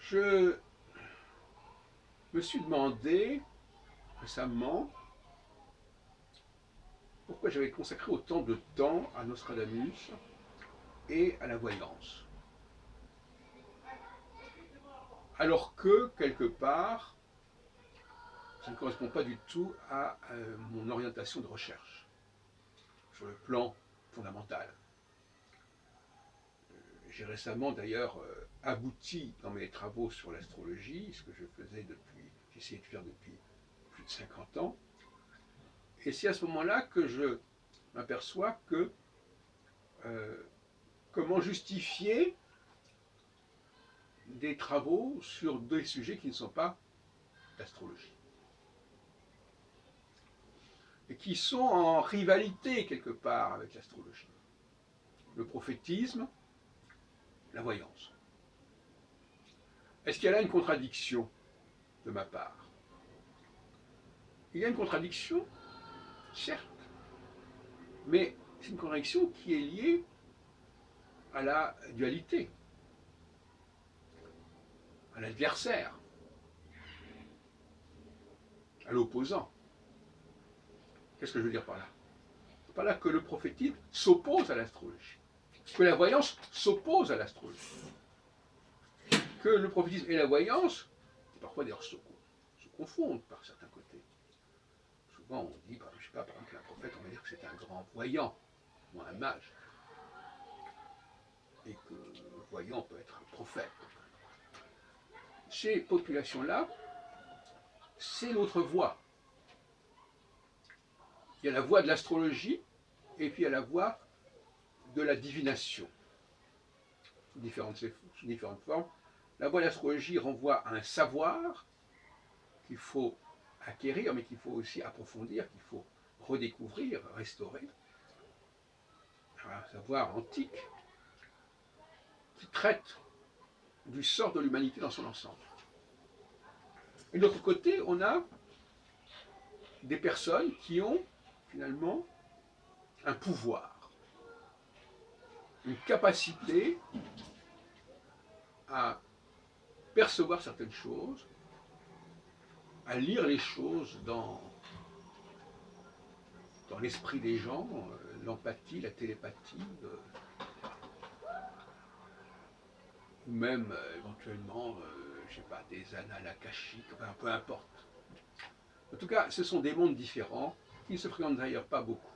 Je me suis demandé récemment pourquoi j'avais consacré autant de temps à Nostradamus et à la voyance. Alors que, quelque part, ça ne correspond pas du tout à mon orientation de recherche, sur le plan fondamental. J'ai récemment d'ailleurs abouti dans mes travaux sur l'astrologie, ce que j'essayais de faire depuis plus de 50 ans. Et c'est à ce moment-là que je m'aperçois que euh, comment justifier des travaux sur des sujets qui ne sont pas d'astrologie et qui sont en rivalité quelque part avec l'astrologie. Le prophétisme, la voyance. Est-ce qu'il y a là une contradiction de ma part? Il y a une contradiction, certes, mais c'est une contradiction qui est liée à la dualité, à l'adversaire, à l'opposant. Qu'est-ce que je veux dire par là? Par là que le prophétisme s'oppose à l'astrologie, que la voyance s'oppose à l'astrologie, que le prophétisme et la voyance, parfois d'ailleurs se confondent par certains côtés. Souvent on dit, je ne sais pas, par exemple, qu'un prophète, on va dire que c'est un grand voyant, ou un mage, et que le voyant peut être un prophète. Ces populations-là, c'est l'autre voie. Il y a la voie de l'astrologie, et puis il y a la voie de la divination, sous différentes formes. La voie de l'astrologie renvoie à un savoir qu'il faut acquérir, mais qu'il faut aussi approfondir, qu'il faut redécouvrir, restaurer. Un savoir antique qui traite du sort de l'humanité dans son ensemble. Et de l'autre côté, on a des personnes qui ont finalement un pouvoir, une capacité à percevoir certaines choses, à lire les choses dans l'esprit des gens, l'empathie, la télépathie, ou même éventuellement, je sais pas, des annales akashiques, enfin, peu importe. En tout cas, ce sont des mondes différents qui ne se fréquentent d'ailleurs pas beaucoup.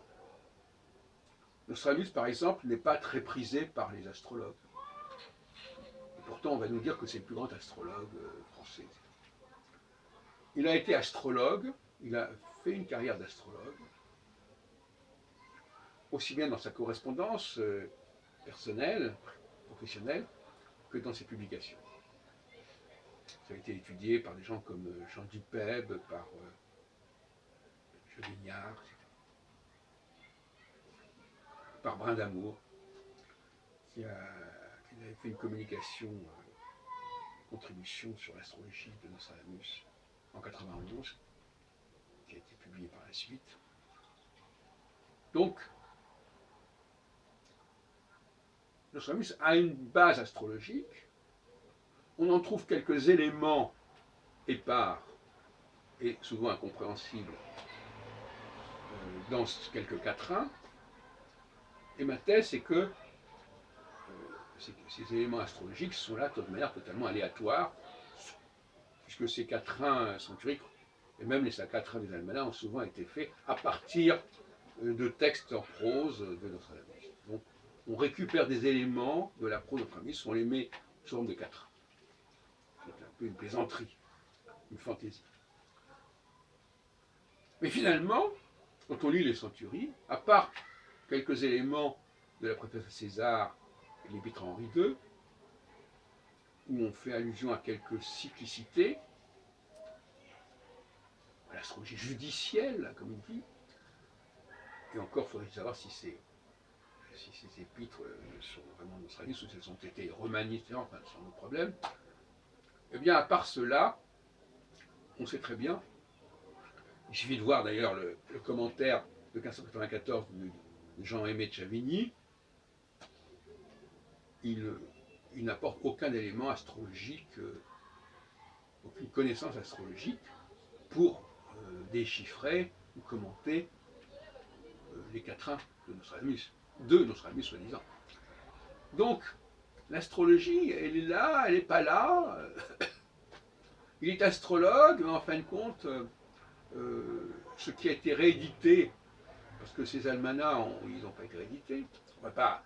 Nostradamus, par exemple, n'est pas très prisé par les astrologues. Et pourtant, on va nous dire que c'est le plus grand astrologue français. Il a été astrologue, il a fait une carrière d'astrologue, aussi bien dans sa correspondance personnelle, professionnelle, que dans ses publications. Ça a été étudié par des gens comme Jean Dupeb, par Vignard, par Brindamour, qui avait fait une communication, contribution sur l'astrologie de Nostradamus en 91, qui a été publiée par la suite. Donc, Nostradamus a une base astrologique, on en trouve quelques éléments épars et souvent incompréhensibles dans quelques quatrains, et ma thèse c'est que ces éléments astrologiques sont là de manière totalement aléatoire, puisque ces quatrains centuriques, et même les quatrains des almanachs, ont souvent été faits à partir de textes en prose de Nostradamus. Donc on récupère des éléments de la prose de Nostradamus, on les met sous forme de quatrains. C'est un peu une plaisanterie, une fantaisie. Mais finalement, quand on lit les centuries, à part quelques éléments de la préface à César et l'épître à Henri II, où on fait allusion à quelques cyclicités, à l'astrologie judicielle, comme il dit, et encore faudrait savoir si ces épîtres sont vraiment nostradamus ou si elles ont été remaniées, enfin, c'est un autre problème. Eh bien, à part cela, on sait très bien, il suffit de voir d'ailleurs le commentaire de 1594 de Jean-Aimé de Chavigny, il n'apporte aucun élément astrologique aucune connaissance astrologique pour déchiffrer ou commenter les quatrains de Nostradamus soi-disant. Donc, l'astrologie, elle est là, elle n'est pas là. Il est astrologue, mais en fin de compte, ce qui a été réédité, parce que ces almanachs, ils n'ont pas été réédités, pas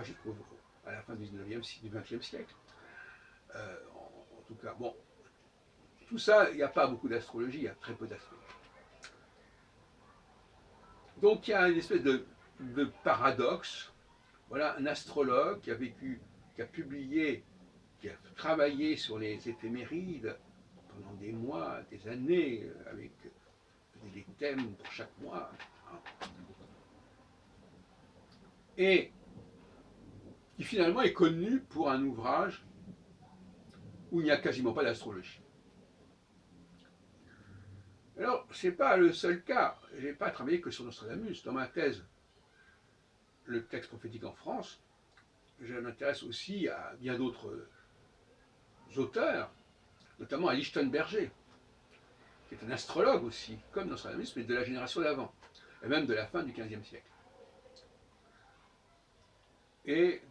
jusqu'à la fin du 20e siècle. En tout cas, bon, tout ça, il n'y a pas beaucoup d'astrologie, il y a très peu d'astrologie. Donc il y a une espèce de paradoxe. Voilà un astrologue qui a vécu, qui a publié, qui a travaillé sur les éphémérides pendant des mois, des années, avec des thèmes pour chaque mois. Et qui finalement est connu pour un ouvrage où il n'y a quasiment pas d'astrologie. Alors, ce n'est pas le seul cas. Je n'ai pas travaillé que sur Nostradamus. Dans ma thèse, le texte prophétique en France, je m'intéresse aussi à bien d'autres auteurs, notamment à Lichtenberger, qui est un astrologue aussi, comme Nostradamus, mais de la génération d'avant, et même de la fin du XVe siècle. Et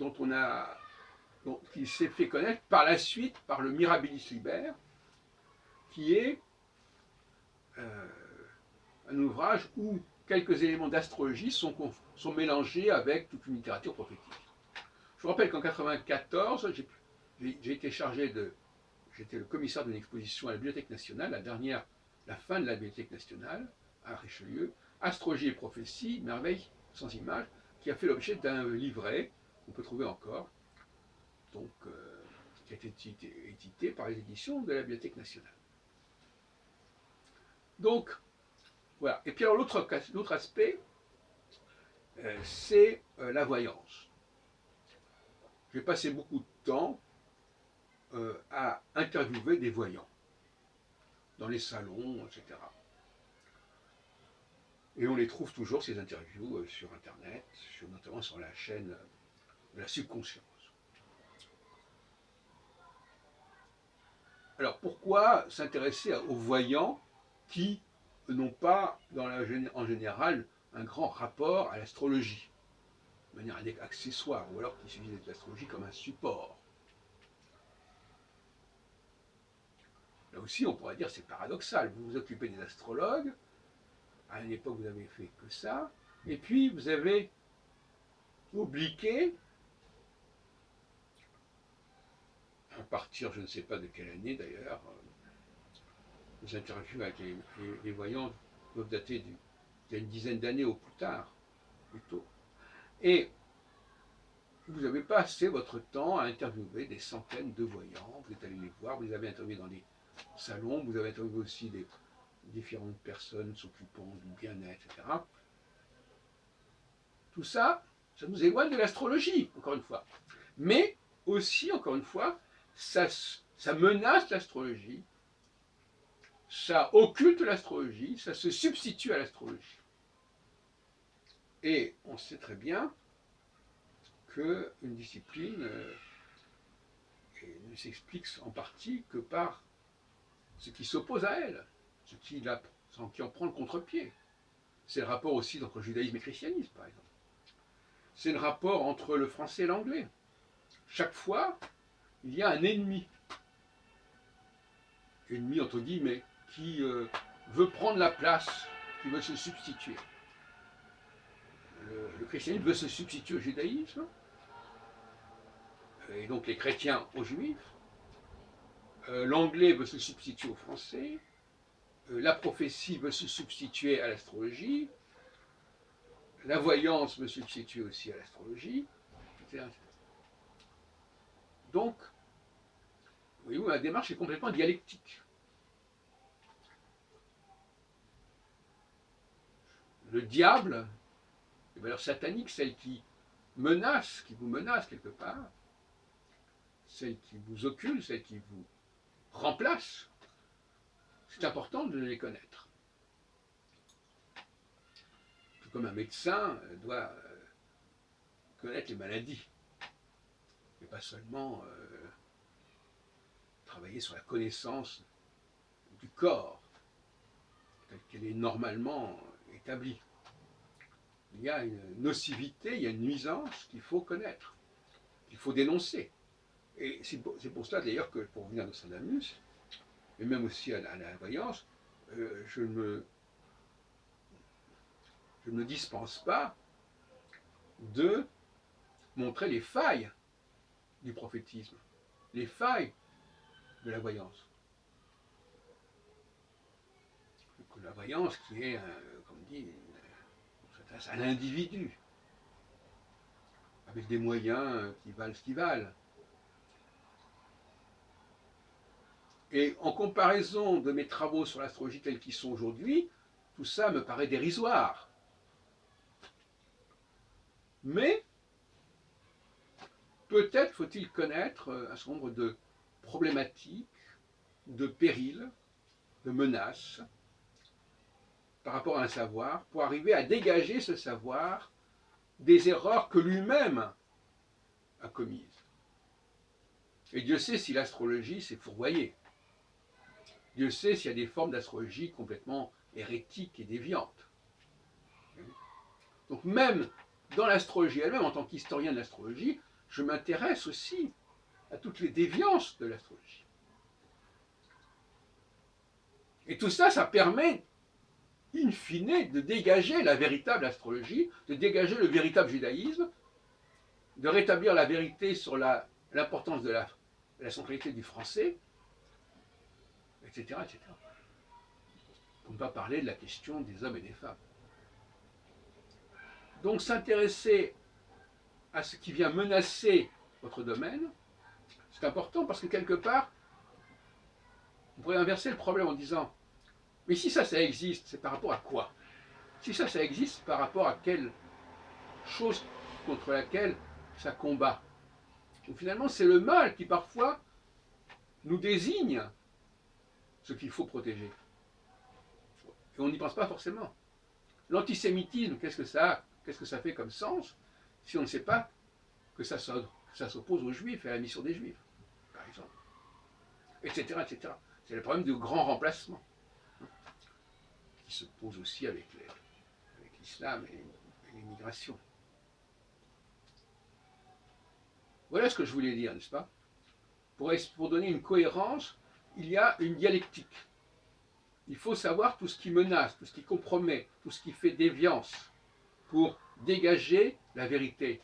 qui s'est fait connaître par la suite par le Mirabilis Liber, qui est un ouvrage où quelques éléments d'astrologie sont mélangés avec toute une littérature prophétique. Je vous rappelle qu'en 1994, j'ai été j'étais le commissaire d'une exposition à la Bibliothèque nationale, la fin de la Bibliothèque nationale, à Richelieu, Astrologie et prophétie, merveille sans image, qui a fait l'objet d'un livret, qu'on peut trouver encore, donc, qui a été édité par les éditions de la Bibliothèque nationale. Donc, voilà. Et puis alors l'autre aspect, c'est la voyance. J'ai passé beaucoup de temps à interviewer des voyants dans les salons, etc. Et on les trouve toujours, ces interviews, sur Internet, notamment sur la chaîne de la subconscience. Alors pourquoi s'intéresser aux voyants qui n'ont pas, en général, un grand rapport à l'astrologie, de manière accessoire, ou alors qui utilisent l'astrologie comme un support? Là aussi, on pourrait dire c'est paradoxal. Vous vous occupez des astrologues, à une époque vous n'avez fait que ça, et puis vous avez obliqué, à partir je ne sais pas de quelle année d'ailleurs, les interviews avec les voyants doivent dater d'il y a une dizaine d'années au plus tard, plutôt. Et vous avez passé votre temps à interviewer des centaines de voyants, vous êtes allé les voir, vous les avez interviewés dans des salons, vous avez interviewé aussi des différentes personnes s'occupant du bien-être, etc. Tout ça, ça nous éloigne de l'astrologie, encore une fois. Mais aussi, encore une fois, ça menace l'astrologie, ça occulte l'astrologie, ça se substitue à l'astrologie. Et on sait très bien qu'une discipline ne s'explique en partie que par ce qui s'oppose à elle, ce qui en prend le contre-pied. C'est le rapport aussi entre judaïsme et christianisme, par exemple. C'est le rapport entre le français et l'anglais. Chaque fois, il y a un ennemi entre guillemets, qui veut prendre la place, qui veut se substituer. Le christianisme veut se substituer au judaïsme, et donc les chrétiens aux juifs. L'anglais veut se substituer au français. La prophétie veut se substituer à l'astrologie. La voyance veut se substituer aussi à l'astrologie, etc. Donc, voyez-vous, la démarche est complètement dialectique. Le diable, les valeurs sataniques, celles qui vous menacent quelque part, celles qui vous occultent, celles qui vous remplacent, c'est important de les connaître. Tout comme un médecin doit connaître les maladies, et pas seulement travailler sur la connaissance du corps, telle qu'elle est normalement établie. Il y a une nocivité, il y a une nuisance qu'il faut connaître, qu'il faut dénoncer. Et c'est pour cela d'ailleurs que, pour revenir à Nostradamus, et même aussi à la voyance, je ne me dispense pas de montrer les failles du prophétisme, les failles de la voyance. La voyance qui est, comme dit, on s'attache à l'individu, avec des moyens qui valent ce qu'ils valent. Et en comparaison de mes travaux sur l'astrologie tels qu'ils sont aujourd'hui, tout ça me paraît dérisoire. Mais peut-être faut-il connaître un certain nombre de problématiques, de périls, de menaces par rapport à un savoir, pour arriver à dégager ce savoir des erreurs que lui-même a commises. Et Dieu sait si l'astrologie s'est fourvoyée. Dieu sait s'il y a des formes d'astrologie complètement hérétiques et déviantes. Donc même dans l'astrologie elle-même, en tant qu'historien de l'astrologie, je m'intéresse aussi à toutes les déviances de l'astrologie. Et tout ça, ça permet, in fine, de dégager la véritable astrologie, de dégager le véritable judaïsme, de rétablir la vérité sur l'importance de la centralité du français, etc., etc. Pour ne pas parler de la question des hommes et des femmes. Donc s'intéresser à ce qui vient menacer votre domaine, c'est important parce que quelque part, on pourrait inverser le problème en disant mais si ça existe, c'est par rapport à quoi? Si ça existe, c'est par rapport à quelle chose contre laquelle ça combat? Donc finalement, c'est le mal qui parfois nous désigne ce qu'il faut protéger. Et on n'y pense pas forcément. L'antisémitisme, qu'est-ce que ça fait comme sens si on ne sait pas que ça s'oppose aux Juifs et à la mission des Juifs, par exemple, etc., etc. C'est le problème du grand remplacement, qui se pose aussi avec l'islam et l'immigration. Voilà ce que je voulais dire, n'est-ce pas? Pour donner une cohérence, il y a une dialectique. Il faut savoir tout ce qui menace, tout ce qui compromet, tout ce qui fait déviance, pour dégager la vérité